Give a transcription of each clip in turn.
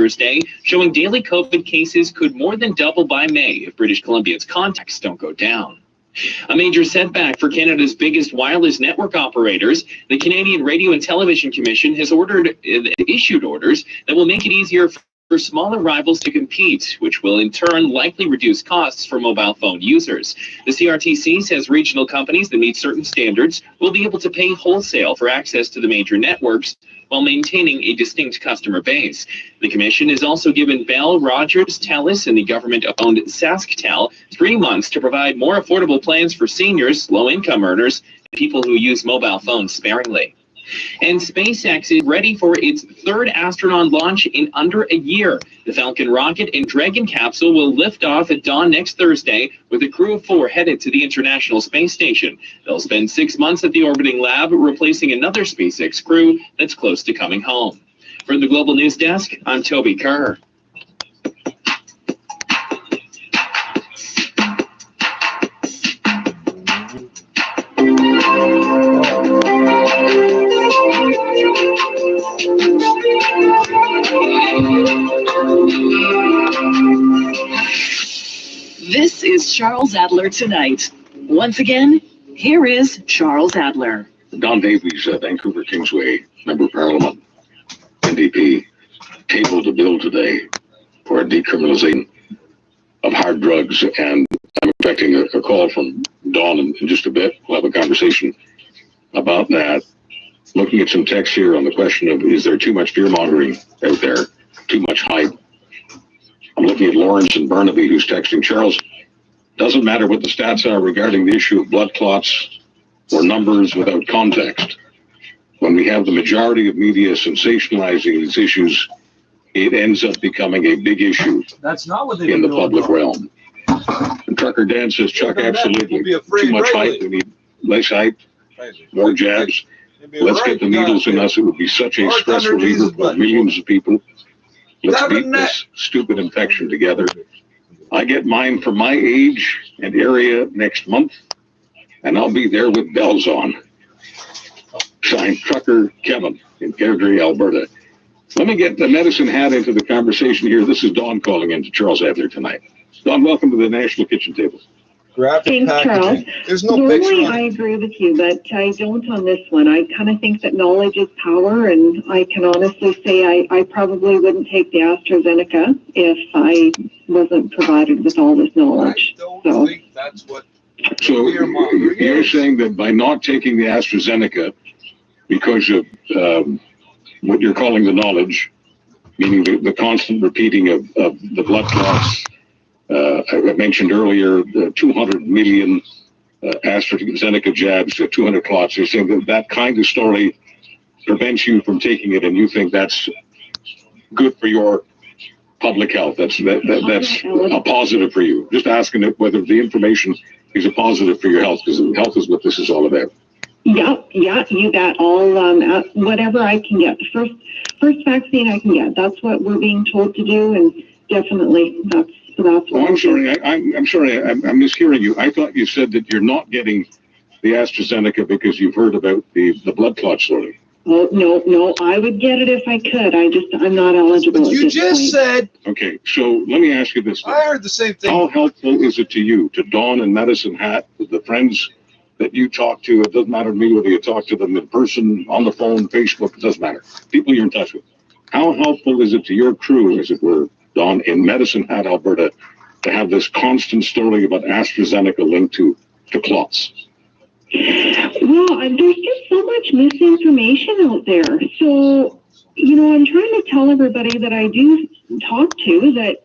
Thursday, showing daily COVID cases could more than double by May if British Columbia's contacts don't go down. A major setback for Canada's biggest wireless network operators, the Canadian Radio and Television Commission has issued orders that will make it easier for smaller rivals to compete, which will in turn likely reduce costs for mobile phone users. The CRTC says regional companies that meet certain standards will be able to pay wholesale for access to the major networks while maintaining a distinct customer base. The commission has also given Bell, Rogers, TELUS, and the government-owned SaskTel 3 months to provide more affordable plans for seniors, low-income earners, and people who use mobile phones sparingly. And SpaceX is ready for its third astronaut launch in under a year. The Falcon rocket and Dragon capsule will lift off at dawn next Thursday with a crew of 4 headed to the International Space Station. They'll spend 6 months at the orbiting lab, replacing another SpaceX crew that's close to coming home. From the Global News Desk, I'm Toby Kerr. This is Charles Adler Tonight. Once again, here is Charles Adler. Don Davies, Vancouver Kingsway, Member of Parliament, NDP, tabled a bill today for a decriminalization of hard drugs, and I'm expecting a call from Don in just a bit. We'll have a conversation about that. Looking at some text here on the question of, is there too much fear-mongering out there, too much hype? I'm looking at Lawrence and Burnaby, who's texting, Charles, doesn't matter what the stats are regarding the issue of blood clots or numbers without context. When we have the majority of media sensationalizing these issues, it ends up becoming a big issue. That's not what in the public realm. And Trucker Dan says, Chuck, absolutely. Too much hype. We need less hype, more jabs. Let's get the needles in us. It would be such a stress reliever for millions of people. Let's beat this stupid infection together. I get mine for my age and area next month, and I'll be there with bells on. Signed, Trucker Kevin in Calgary, Alberta. Let me get the medicine hat into the conversation here. This is Dawn calling in to Charles Adler Tonight. Dawn, welcome to the National Kitchen Table. Thanks, Charles. There's no Normally, I agree with you, but I don't on this one. I kind of think that knowledge is power, and I can honestly say I probably wouldn't take the AstraZeneca if I wasn't provided with all this knowledge. I don't think that's what. So you're saying that by not taking the AstraZeneca because of what you're calling the knowledge, meaning the constant repeating of the blood clots, I mentioned earlier the 200 million AstraZeneca jabs, 200 clots. You're saying that kind of story prevents you from taking it, and you think that's good for your public health. That's a positive for you. Just asking it whether the information is a positive for your health, because health is what this is all about. Yeah, you got all whatever I can get. The first vaccine I can get. That's what we're being told to do, and definitely that's what. Oh, I'm sorry. I'm sorry. I'm mishearing you. I thought you said that you're not getting the AstraZeneca because you've heard about the blood clot story. Oh, no, I would get it if I could. I'm not eligible. But you just said. Okay, so let me ask you this. I heard the same thing. How helpful is it to you, to Dawn and Medicine Hat, the friends that you talk to? It doesn't matter to me whether you talk to them in person, on the phone, Facebook, it doesn't matter. People you're in touch with. How helpful is it to your crew, as it were, Dawn, in Medicine Hat, Alberta, to have this constant story about AstraZeneca linked to clots? Well, there's just so much misinformation out there. So, I'm trying to tell everybody that I do talk to that,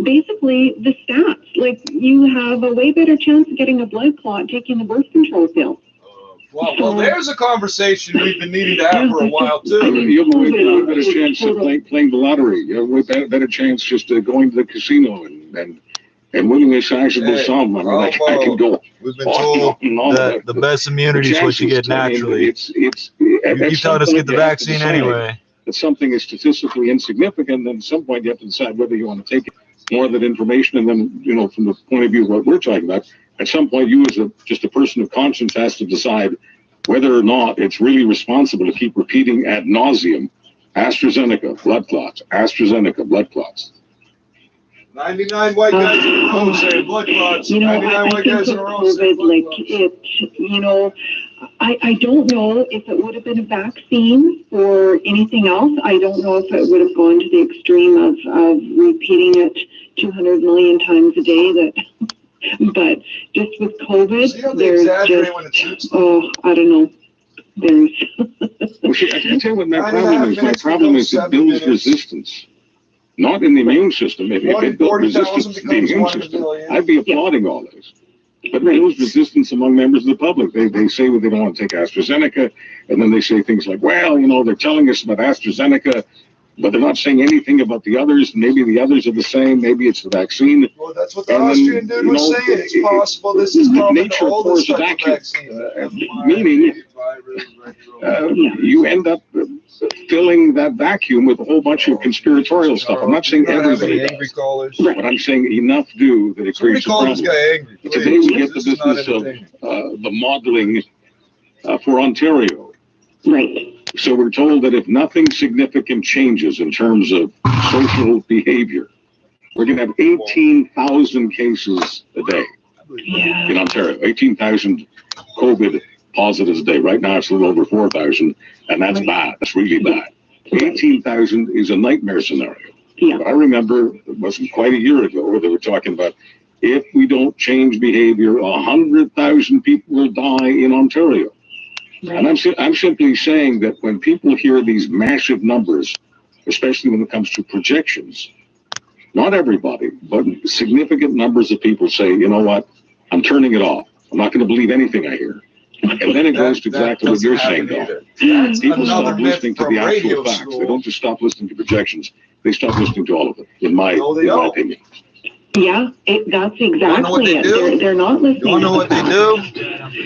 basically the stats, like you have a way better chance of getting a blood clot taking the birth control pill. Well, there's a conversation we've been needing to have for a while, too. You have a way better chance of playing the lottery. You have a way better chance just going to the casino and winning a sizable sum. I mean, I can go. We've been told that the best immunity is what you get naturally. You taught us to get the vaccine anyway. That something is statistically insignificant, then at some point you have to decide whether you want to take more of that information. And then, from the point of view of what we're talking about, at some point you as just a person of conscience has to decide whether or not it's really responsible to keep repeating ad nauseum AstraZeneca, blood clots. AstraZeneca, blood clots. 99 white guys in a row saying blood clots. You know, 99 white guys in a row saying blood like clots. it, you know, I don't know if it would have been a vaccine or anything else. I don't know if it would have gone to the extreme of repeating it 200 million times a day. But just with COVID, there's just, I don't know. There's. Well, see, I can tell you what my problem is. My problem is it builds resistance. Not in the immune system. If it built resistance to the immune system, I'd be applauding all this. But it builds resistance among members of the public. They say they don't want to take AstraZeneca, and then they say things like, well, you know, they're telling us about AstraZeneca, but they're not saying anything about the others. Maybe the others are the same. Maybe it's the vaccine. Well, that's what the Austrian dude was saying. It's possible this is probably the oldest type of vaccine. Meaning, you end up filling that vacuum with a whole bunch of conspiratorial stuff. I'm not saying everybody does, but I'm saying enough do that it creates a problem. Today we get the business of the modeling for Ontario. Right. So we're told that if nothing significant changes in terms of social behavior, we're going to have 18,000 cases a day in Ontario. 18,000 COVID positives a day. Right now it's a little over 4,000, and that's bad. That's really bad. 18,000 is a nightmare scenario. Yeah. I remember it wasn't quite a year ago where they were talking about if we don't change behavior, 100,000 people will die in Ontario. And I'm simply saying that when people hear these massive numbers, especially when it comes to projections, not everybody, but significant numbers of people say, you know what, I'm turning it off. I'm not going to believe anything I hear. And then it goes to exactly what you're saying, though. People stop listening to the actual facts. They don't just stop listening to projections. They stop listening to all of it, in my opinion. Yeah, that's exactly it. They're not listening. You want to know what they do?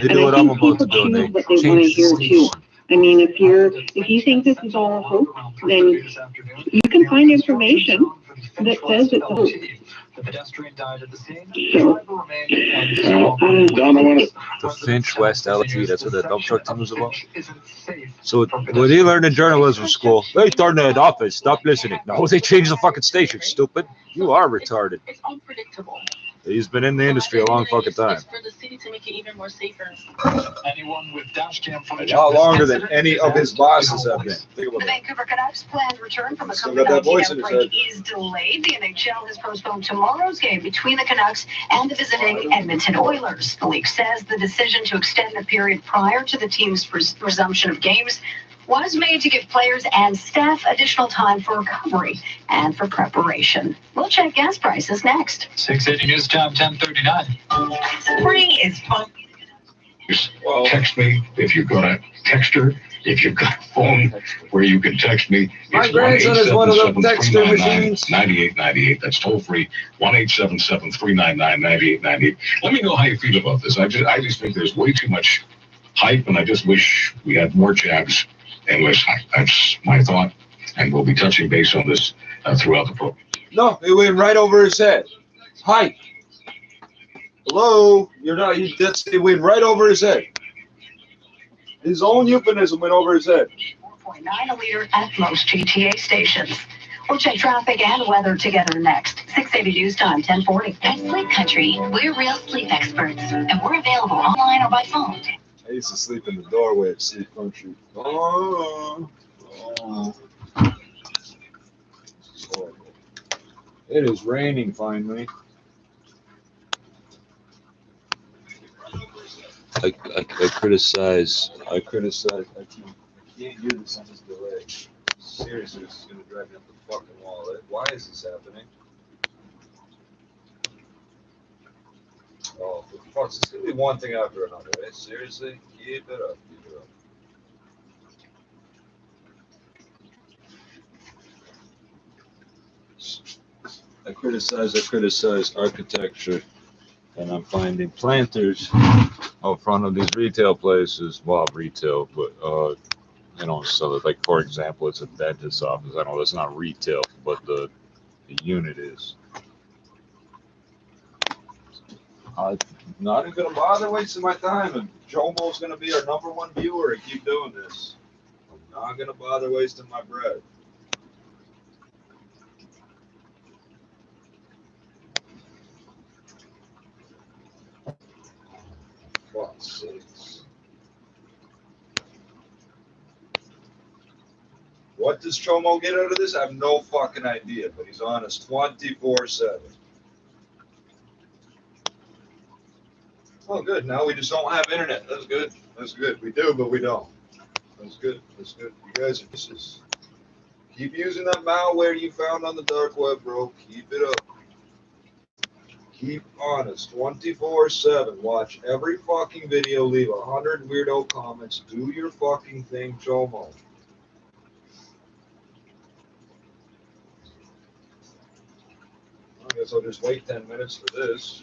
They do what I'm about to do. They what they want to hear too. I mean, if you think this is all hope, then you can find information that says it's hope. The pedestrian died at the scene. The Finch West LT, that's what the dump truck thing was about. So what he learned in journalism school, they turned it off and stop listening. No, they changed the fucking station, stupid. You are retarded. It's unpredictable. He's been in the industry a long fucking time. For the city to make it even more safer. Anyone with dash cam footage. A lot longer than any of his bosses have been. Think The about that. Vancouver Canucks' planned return from a Still got that voice in COVID-19 his outbreak is delayed. The NHL has postponed tomorrow's game between the Canucks and the visiting Edmonton Oilers. The league says the decision to extend the period prior to the team's resumption of games was made to give players and staff additional time for recovery and for preparation. We'll check gas prices next. 680 News Time, 10:39. Spring is fun. Text me if you've got a texter, if you've got a phone where you can text me. My grandson is one of the texter machines. 9898. That's toll free. 1-877-399-9898. Let me know how you feel about this. I just think there's way too much hype, and I just wish we had more jabs and less hype. That's my thought, and we'll be touching base on this throughout the program. No, it went right over his head. Hype. Hello, you're not. It went right over his head. His own euphemism went over his head. 4.9 a liter at most GTA stations. We'll check traffic and weather together next. 680 News Time, 1040. At Sleep Country, we're real sleep experts, and we're available online or by phone. I used to sleep in the doorway at Sleep Country. Oh. It is raining finally. I criticize. I can't do this on this delay. Seriously, this is going to drive me up the fucking wall. Why is this happening? Oh, for fuck's sake, it's going to be one thing after another, eh? Seriously? Keep it up, keep it up. I criticize architecture, and I'm finding planters out front of these retail places. Well, retail, but so that, like, for example, it's a dentist's office. I know that's not retail, but the unit is. I'm not even gonna bother wasting my time. And Jomo's gonna be our #1 viewer and keep doing this. I'm not gonna bother wasting my breath. fuck's sakes. What does Chomo get out of this? I have no fucking idea, but he's honest 24/7. Oh, good. Now we just don't have internet. That's good. That's good. We do, but we don't. That's good. That's good. You guys are just keep using that malware you found on the dark web, bro. Keep it up. Keep honest 24/7. Watch every fucking video. Leave 100 weirdo comments. Do your fucking thing, Chomo. I guess I'll just wait 10 minutes for this.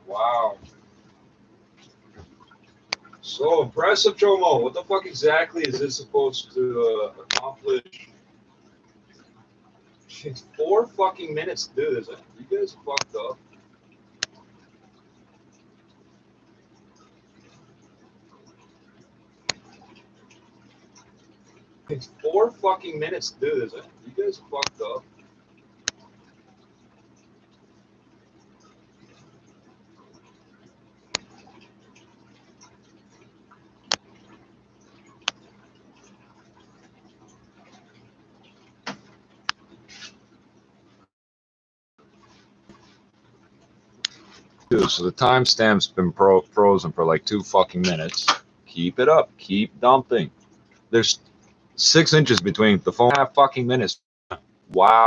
Wow. So impressive, Chomo. What the fuck exactly is this supposed to accomplish? It's 4 fucking minutes to do this. You guys are fucked up. It's 4 fucking minutes to do this. You guys are fucked up. So the timestamp's been frozen for like 2 fucking minutes. Keep it up. Keep dumping. There's 6 inches between the phone. 5 fucking minutes. Wow.